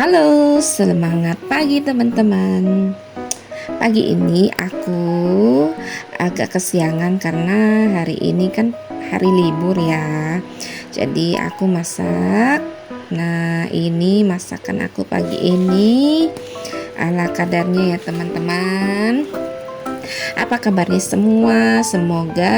Halo, semangat pagi teman-teman. Pagi ini aku agak kesiangan karena hari ini kan hari libur ya. Jadi aku masak. Nah, ini masakan aku pagi ini ala kadarnya ya teman-teman. Apa kabarnya semua? Semoga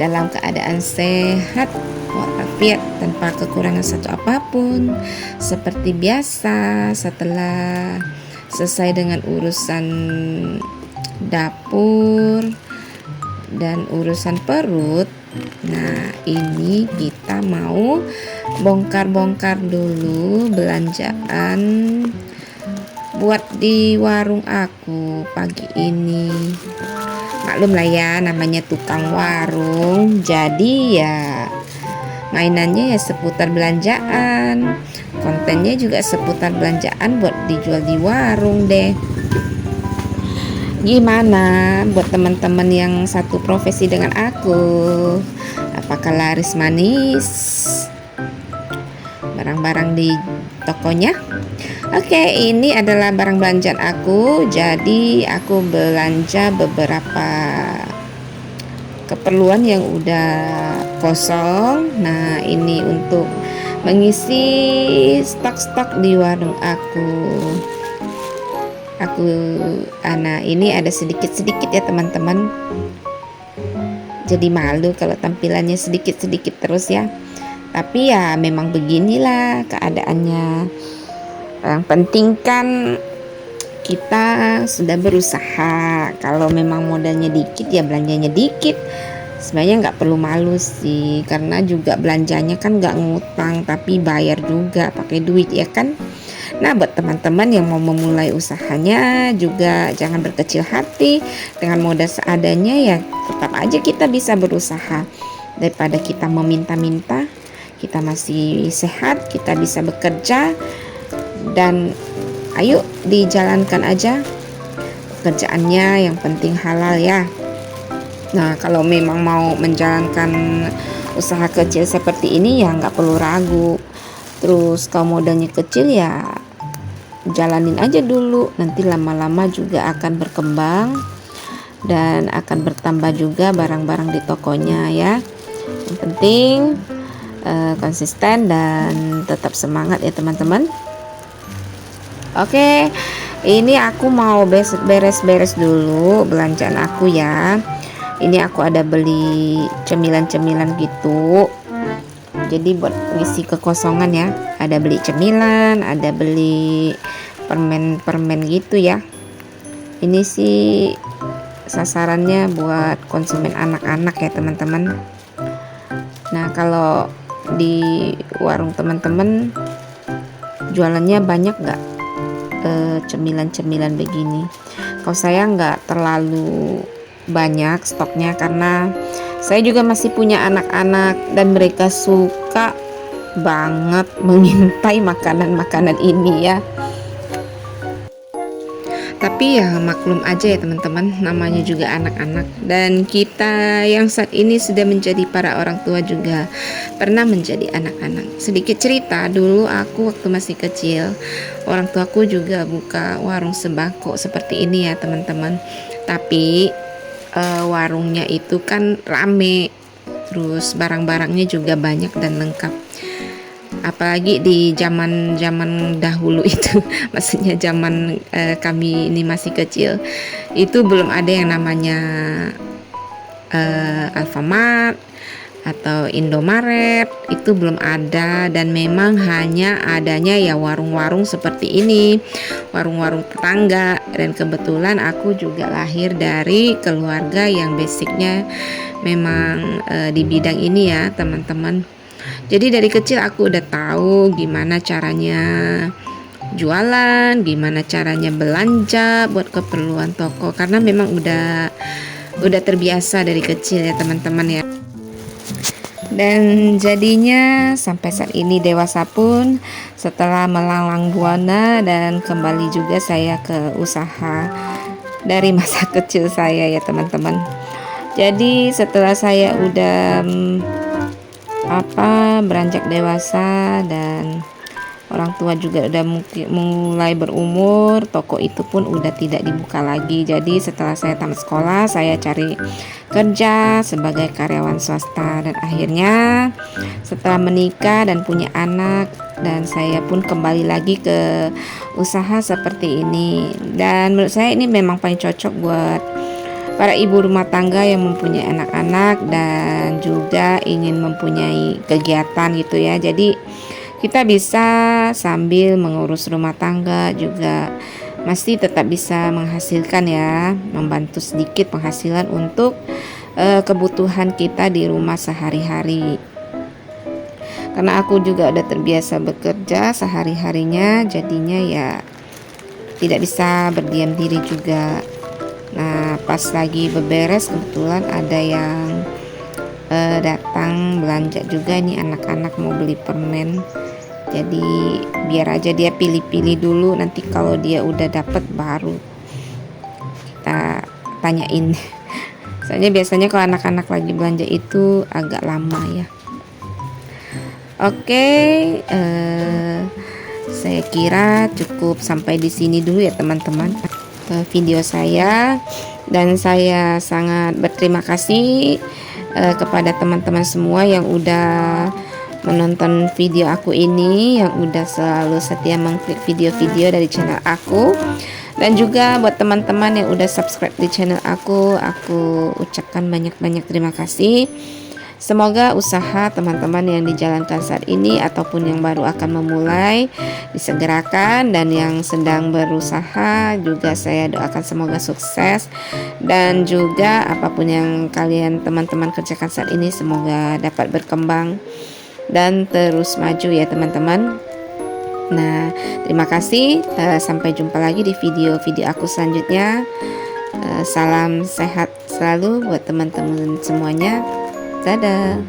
dalam keadaan sehat walafiat tanpa kekurangan satu apapun. Seperti biasa, setelah selesai dengan urusan dapur dan urusan perut, nah ini kita mau bongkar-bongkar dulu belanjaan buat di warung aku pagi ini. Maklum lah ya, namanya tukang warung, jadi ya mainannya ya seputar belanjaan, kontennya juga seputar belanjaan buat dijual di warung deh. Gimana buat teman-teman yang satu profesi dengan aku? Apakah laris manis barang-barang di tokonya? Oke, ini adalah barang belanjaan aku. Jadi aku belanja beberapa keperluan yang udah kosong. Nah, ini untuk mengisi stok-stok di warung aku. Nah ini ada sedikit-sedikit ya teman-teman. Jadi malu kalau tampilannya sedikit-sedikit terus ya. Tapi ya memang beginilah keadaannya. Yang penting kan kita sudah berusaha. Kalau memang modalnya dikit ya belanjanya dikit. Sebenarnya nggak perlu malu sih, karena juga belanjanya kan nggak ngutang tapi bayar juga pakai duit ya kan. Nah, buat teman-teman yang mau memulai usahanya juga jangan berkecil hati. Dengan modal seadanya ya tetap aja kita bisa berusaha. Daripada kita meminta-minta, kita masih sehat, kita bisa bekerja. Dan ayo dijalankan aja pekerjaannya, yang penting halal ya. Nah, kalau memang mau menjalankan usaha kecil seperti ini ya nggak perlu ragu. Terus kalau modalnya kecil ya jalanin aja dulu, nanti lama-lama juga akan berkembang dan akan bertambah juga barang-barang di tokonya ya. Yang penting konsisten dan tetap semangat ya teman-teman. Oke, ini aku mau beres-beres dulu belanjaan aku ya. Ini aku ada beli cemilan-cemilan gitu. Jadi buat ngisi kekosongan ya. Ada beli cemilan, ada beli permen-permen gitu ya. Ini sih sasarannya buat konsumen anak-anak ya teman-teman. Nah, kalau di warung teman-teman jualannya banyak nggak cemilan-cemilan begini? Kalau saya nggak terlalu banyak stoknya karena saya juga masih punya anak-anak dan mereka suka banget mengintai makanan-makanan ini ya. Tapi ya maklum aja ya teman-teman, namanya juga anak-anak. Dan kita yang saat ini sudah menjadi para orang tua juga pernah menjadi anak-anak. Sedikit cerita, dulu aku waktu masih kecil, orang tuaku juga buka warung sembako seperti ini ya teman-teman. Tapi warungnya itu kan rame, terus barang-barangnya juga banyak dan lengkap. Apalagi di zaman dahulu itu, maksudnya zaman kami ini masih kecil, itu belum ada yang namanya Alfamart atau Indomaret, itu belum ada, dan memang hanya adanya ya warung-warung seperti ini, warung-warung tetangga. Dan kebetulan aku juga lahir dari keluarga yang basicnya memang di bidang ini ya teman-teman. Jadi dari kecil aku udah tahu gimana caranya jualan, gimana caranya belanja buat keperluan toko, karena memang udah terbiasa dari kecil ya teman-teman ya. Dan jadinya sampai saat ini dewasa pun, setelah melanglang buana dan kembali juga saya ke usaha dari masa kecil saya ya teman-teman. Jadi setelah saya udah beranjak dewasa dan orang tua juga udah mulai berumur, toko itu pun udah tidak dibuka lagi. Jadi setelah saya tamat sekolah, saya cari kerja sebagai karyawan swasta, dan akhirnya setelah menikah dan punya anak, dan saya pun kembali lagi ke usaha seperti ini. Dan menurut saya ini memang paling cocok buat para ibu rumah tangga yang mempunyai anak-anak dan juga ingin mempunyai kegiatan gitu ya. Jadi kita bisa sambil mengurus rumah tangga juga masih tetap bisa menghasilkan ya, membantu sedikit penghasilan untuk kebutuhan kita di rumah sehari-hari. Karena aku juga udah terbiasa bekerja sehari-harinya, jadinya ya tidak bisa berdiam diri juga. Nah, pas lagi beberes kebetulan ada yang datang belanja juga nih, anak-anak mau beli permen. Jadi biar aja dia pilih-pilih dulu, nanti kalau dia udah dapet baru kita tanyain. Soalnya biasanya kalau anak-anak lagi belanja itu agak lama ya. Oke, saya kira cukup sampai di sini dulu ya teman-teman video saya, dan saya sangat berterima kasih kepada teman-teman semua yang udah menonton video aku ini, yang udah selalu setia mengklik video-video dari channel aku, dan juga buat teman-teman yang udah subscribe di channel aku ucapkan banyak-banyak terima kasih. Semoga usaha teman-teman yang dijalankan saat ini ataupun yang baru akan memulai disegerakan, dan yang sedang berusaha juga saya doakan semoga sukses, dan juga apapun yang kalian teman-teman kerjakan saat ini semoga dapat berkembang dan terus maju ya teman-teman. Nah, terima kasih, sampai jumpa lagi di video-video aku selanjutnya. Salam sehat selalu buat teman-teman semuanya. Dadah.